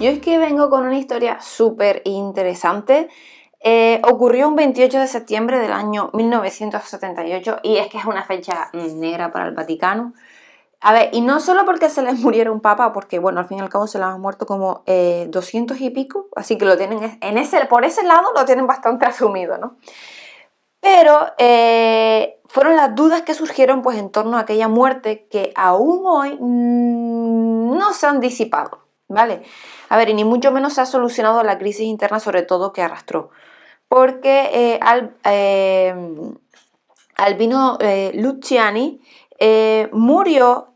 Yo es que vengo con una historia súper interesante. Ocurrió un 28 de septiembre del año 1978 y es que es una fecha negra para el Vaticano. A ver, y no solo porque se les muriera un papa, porque bueno, al fin y al cabo se les han muerto como 200 y pico, así que lo tienen por ese lado lo tienen bastante asumido, ¿no? Pero fueron las dudas que surgieron pues en torno a aquella muerte que aún hoy no se han disipado, ¿vale? A ver, y ni mucho menos se ha solucionado la crisis interna, sobre todo que arrastró. Porque Albino Luciani murió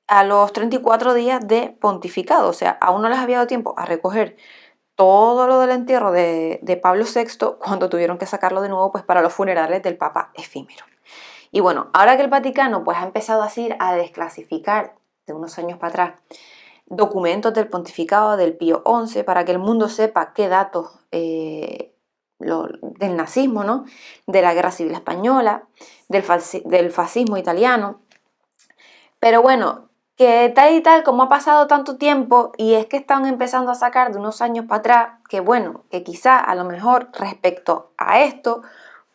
a los 34 días de pontificado, o sea, aún no les había dado tiempo a recoger todo lo del entierro de Pablo VI cuando tuvieron que sacarlo de nuevo pues para los funerales del Papa efímero. Y bueno, ahora que el Vaticano pues ha empezado así a desclasificar de unos años para atrás documentos del pontificado del Pío XI para que el mundo sepa qué datos del nazismo, ¿no? De la Guerra Civil Española, del fascismo italiano. Pero bueno, que tal y tal, como ha pasado tanto tiempo y es que están empezando a sacar de unos años para atrás, que bueno, que quizá a lo mejor respecto a esto,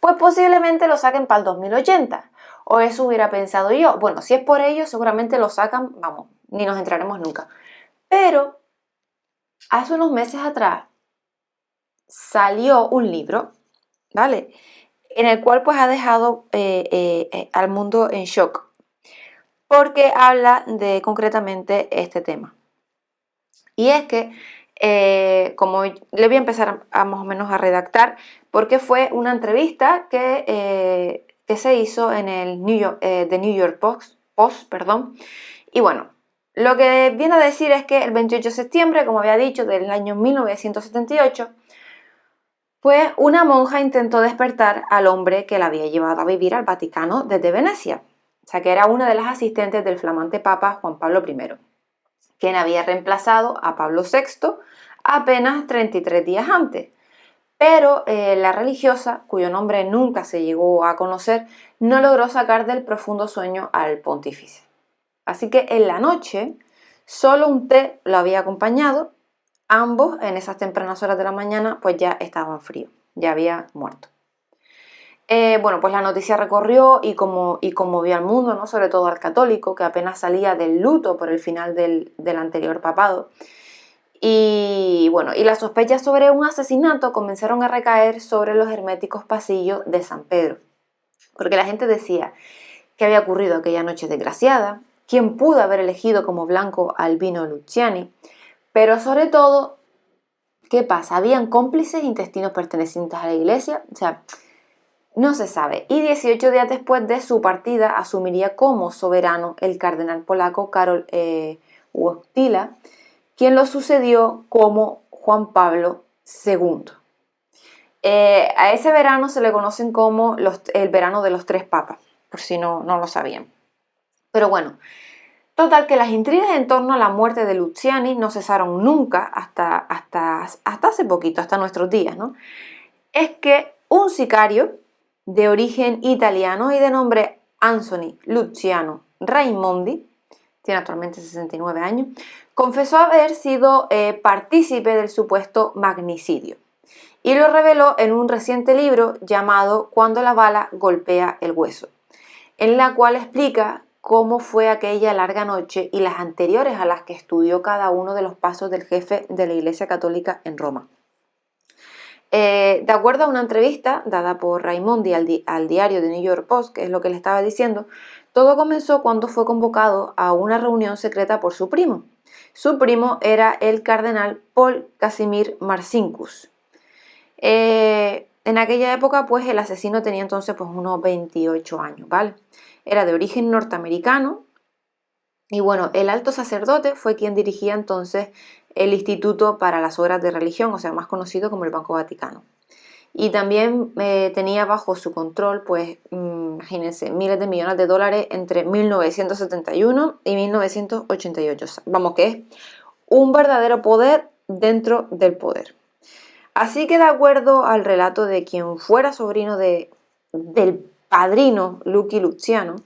pues posiblemente lo saquen para el 2080. O eso hubiera pensado yo. Bueno, si es por ello, seguramente lo sacan, vamos, ni nos entraremos nunca. Pero hace unos meses atrás salió un libro, ¿vale? En el cual pues ha dejado al mundo en shock. Porque habla de concretamente este tema. Y es que, como le voy a empezar a más o menos a redactar, porque fue una entrevista que se hizo en el The New York Post, perdón. Y bueno, lo que viene a decir es que el 28 de septiembre, como había dicho, del año 1978, pues una monja intentó despertar al hombre que la había llevado a vivir al Vaticano desde Venecia. O sea, que era una de las asistentes del flamante Papa Juan Pablo I, quien había reemplazado a Pablo VI apenas 33 días antes. Pero la religiosa, cuyo nombre nunca se llegó a conocer, no logró sacar del profundo sueño al pontífice. Así que en la noche, solo un té lo había acompañado. Ambos, en esas tempranas horas de la mañana, pues ya estaban fríos, ya había muerto. Bueno, pues la noticia recorrió y conmovió al mundo, ¿no? Sobre todo al católico, que apenas salía del luto por el final del anterior papado. Y bueno, y las sospechas sobre un asesinato comenzaron a recaer sobre los herméticos pasillos de San Pedro. Porque la gente decía que había ocurrido aquella noche desgraciada, quién pudo haber elegido como blanco a Albino Luciani, pero sobre todo, ¿qué pasa? ¿Habían cómplices intestinos pertenecientes a la iglesia? O sea, no se sabe. Y 18 días después de su partida asumiría como soberano el cardenal polaco Karol Wojtyła, quien lo sucedió como Juan Pablo II. A ese verano se le conocen como el verano de los tres papas, por si no lo sabían. Pero bueno, total que las intrigas en torno a la muerte de Luciani no cesaron nunca hasta hace poquito, hasta nuestros días, ¿no? Es que un sicario de origen italiano y de nombre Anthony Luciano Raimondi, tiene actualmente 69 años, confesó haber sido partícipe del supuesto magnicidio y lo reveló en un reciente libro llamado Cuando la bala golpea el hueso, en la cual explica cómo fue aquella larga noche y las anteriores a las que estudió cada uno de los pasos del jefe de la Iglesia Católica en Roma. De acuerdo a una entrevista dada por Raimondi al diario The New York Post, que es lo que le estaba diciendo, todo comenzó cuando fue convocado a una reunión secreta por su primo. Su primo era el cardenal Paul Casimir Marcinkus. En aquella época, pues el asesino tenía entonces pues unos 28 años, ¿vale? Era de origen norteamericano y bueno, el alto sacerdote fue quien dirigía entonces el Instituto para las Obras de Religión, o sea, más conocido como el Banco Vaticano. Y también tenía bajo su control, pues, imagínense, miles de millones de dólares entre 1971 y 1988. Vamos, que es un verdadero poder dentro del poder. Así que de acuerdo al relato de quien fuera sobrino del padrino Lucky Luciano,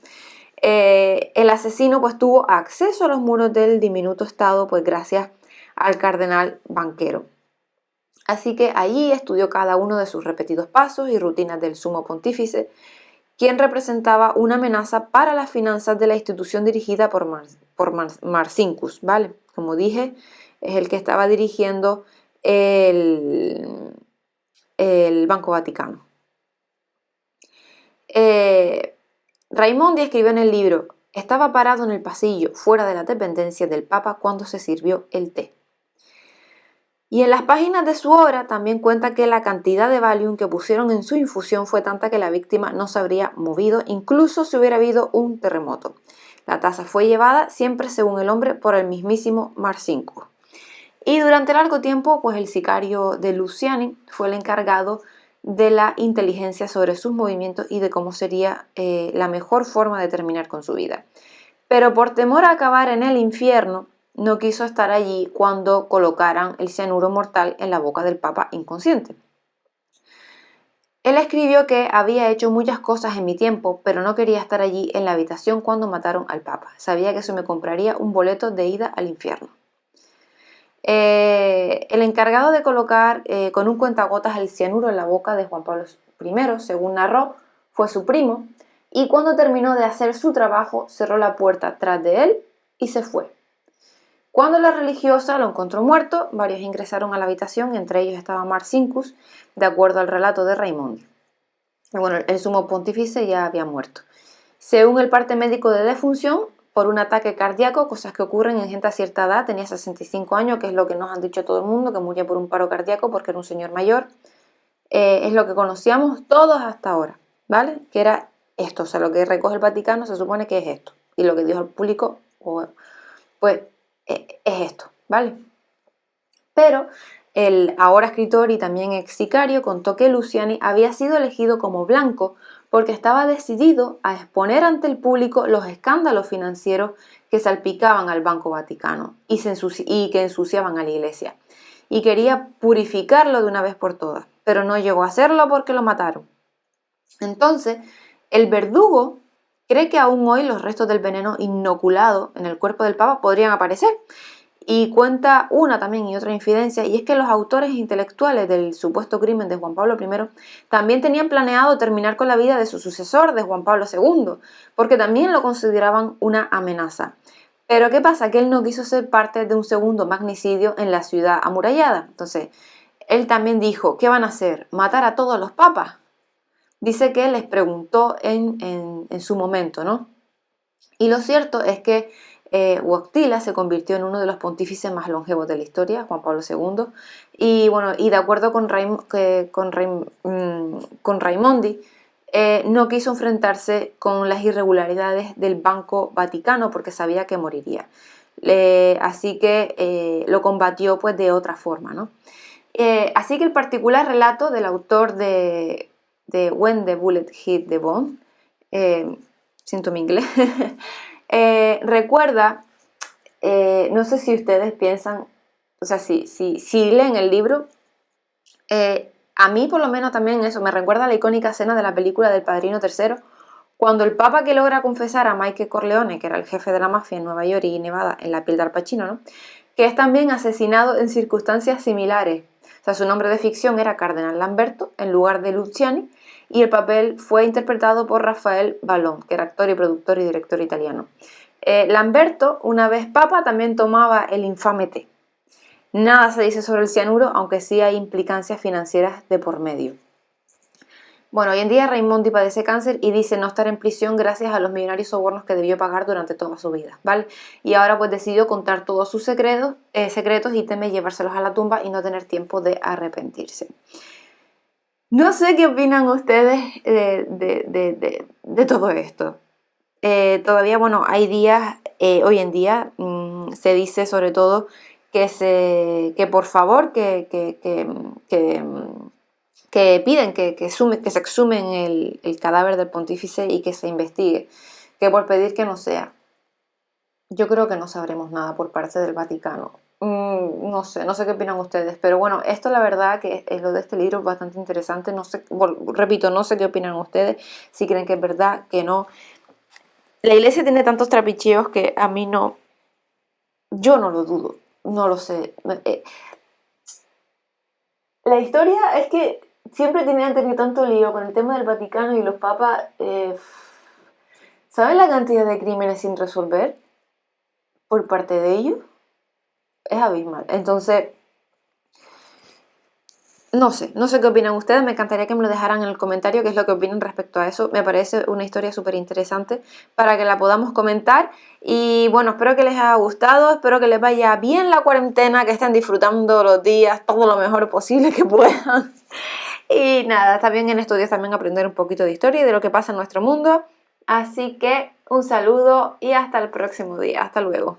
el asesino pues tuvo acceso a los muros del diminuto estado pues gracias al cardenal banquero. Así que allí estudió cada uno de sus repetidos pasos y rutinas del sumo pontífice, quien representaba una amenaza para las finanzas de la institución dirigida por Marcinkus, ¿vale? Como dije, es el que estaba dirigiendo el Banco Vaticano. Raimondi escribió en el libro: estaba parado en el pasillo, fuera de las dependencias del Papa, cuando se sirvió el té. Y en las páginas de su obra también cuenta que la cantidad de Valium que pusieron en su infusión fue tanta que la víctima no se habría movido, incluso si hubiera habido un terremoto. La taza fue llevada, siempre según el hombre, por el mismísimo Marcinkus. Y durante largo tiempo, pues el sicario de Luciani fue el encargado de la inteligencia sobre sus movimientos y de cómo sería la mejor forma de terminar con su vida. Pero por temor a acabar en el infierno, no quiso estar allí cuando colocaran el cianuro mortal en la boca del Papa inconsciente. Él escribió que había hecho muchas cosas en mi tiempo, pero no quería estar allí en la habitación cuando mataron al Papa. Sabía que eso me compraría un boleto de ida al infierno. El encargado de colocar con un cuentagotas el cianuro en la boca de Juan Pablo I, según narró, fue su primo, y cuando terminó de hacer su trabajo cerró la puerta tras de él y se fue. Cuando la religiosa lo encontró muerto, varios ingresaron a la habitación, entre ellos estaba Marcinkus, de acuerdo al relato de Raimondi. Bueno, el sumo pontífice ya había muerto. Según el parte médico de defunción, por un ataque cardíaco, cosas que ocurren en gente a cierta edad, tenía 65 años, que es lo que nos han dicho todo el mundo, que murió por un paro cardíaco porque era un señor mayor. Es lo que conocíamos todos hasta ahora, ¿vale? Que era esto, o sea, lo que recoge el Vaticano se supone que es esto, y lo que dijo al público, pues es esto, ¿vale? Pero el ahora escritor y también ex sicario contó que Luciani había sido elegido como blanco porque estaba decidido a exponer ante el público los escándalos financieros que salpicaban al Banco Vaticano y que ensuciaban a la Iglesia. Y quería purificarlo de una vez por todas, pero no llegó a hacerlo porque lo mataron. Entonces, el verdugo cree que aún hoy los restos del veneno inoculado en el cuerpo del Papa podrían aparecer. Y cuenta una también y otra infidencia, y es que los autores intelectuales del supuesto crimen de Juan Pablo I también tenían planeado terminar con la vida de su sucesor, de Juan Pablo II, porque también lo consideraban una amenaza. Pero ¿qué pasa? Que él no quiso ser parte de un segundo magnicidio en la ciudad amurallada. Entonces, él también dijo, ¿qué van a hacer? ¿Matar a todos los papas? Dice que les preguntó en su momento, ¿no? Y lo cierto es que Wojtyla se convirtió en uno de los pontífices más longevos de la historia, Juan Pablo II, y bueno, y de acuerdo con Raimondi, no quiso enfrentarse con las irregularidades del Banco Vaticano porque sabía que moriría. Así que lo combatió pues de otra forma, ¿no? Así que el particular relato del autor de When the Bullet Hit the Bone, siento mi inglés, recuerda, no sé si ustedes piensan, o sea, si leen el libro, a mí por lo menos también eso me recuerda a la icónica escena de la película del Padrino III, cuando el papa que logra confesar a Michael Corleone, que era el jefe de la mafia en Nueva York y Nevada, en la piel de Al Pacino, ¿no? Que es también asesinado en circunstancias similares. O sea, su nombre de ficción era Cardenal Lamberto en lugar de Luciani, y el papel fue interpretado por Rafael Balón, que era actor y productor y director italiano. Lamberto, una vez papa, también tomaba el infame té. Nada se dice sobre el cianuro, aunque sí hay implicancias financieras de por medio. Bueno, hoy en día Raimondi padece cáncer y dice no estar en prisión gracias a los millonarios sobornos que debió pagar durante toda su vida, ¿vale? Y ahora pues decidió contar todos sus secretos y teme llevárselos a la tumba y no tener tiempo de arrepentirse. No sé qué opinan ustedes de todo esto. Todavía, bueno, hay días, hoy en día se dice sobre todo que por favor, que piden que se exhumen el cadáver del pontífice y que se investigue, que por pedir que no sea. Yo creo que no sabremos nada por parte del Vaticano. No sé qué opinan ustedes, pero bueno, esto la verdad que es lo de este libro es bastante interesante. No sé, repito, no sé qué opinan ustedes, si creen que es verdad, que no. La iglesia tiene tantos trapicheos que a mí no, yo no lo dudo. no lo sé. La historia es que siempre tenían tenido tanto lío con el tema del Vaticano y los papas. ¿Saben la cantidad de crímenes sin resolver por parte de ellos? Es abismal. Entonces, no sé qué opinan ustedes, me encantaría que me lo dejaran en el comentario qué es lo que opinan respecto a eso. Me parece una historia súper interesante para que la podamos comentar. Y bueno, espero que les haya gustado, espero que les vaya bien la cuarentena, que estén disfrutando los días todo lo mejor posible que puedan. Y nada, está bien en estos días también aprender un poquito de historia y de lo que pasa en nuestro mundo. Así que un saludo y hasta el próximo día. Hasta luego.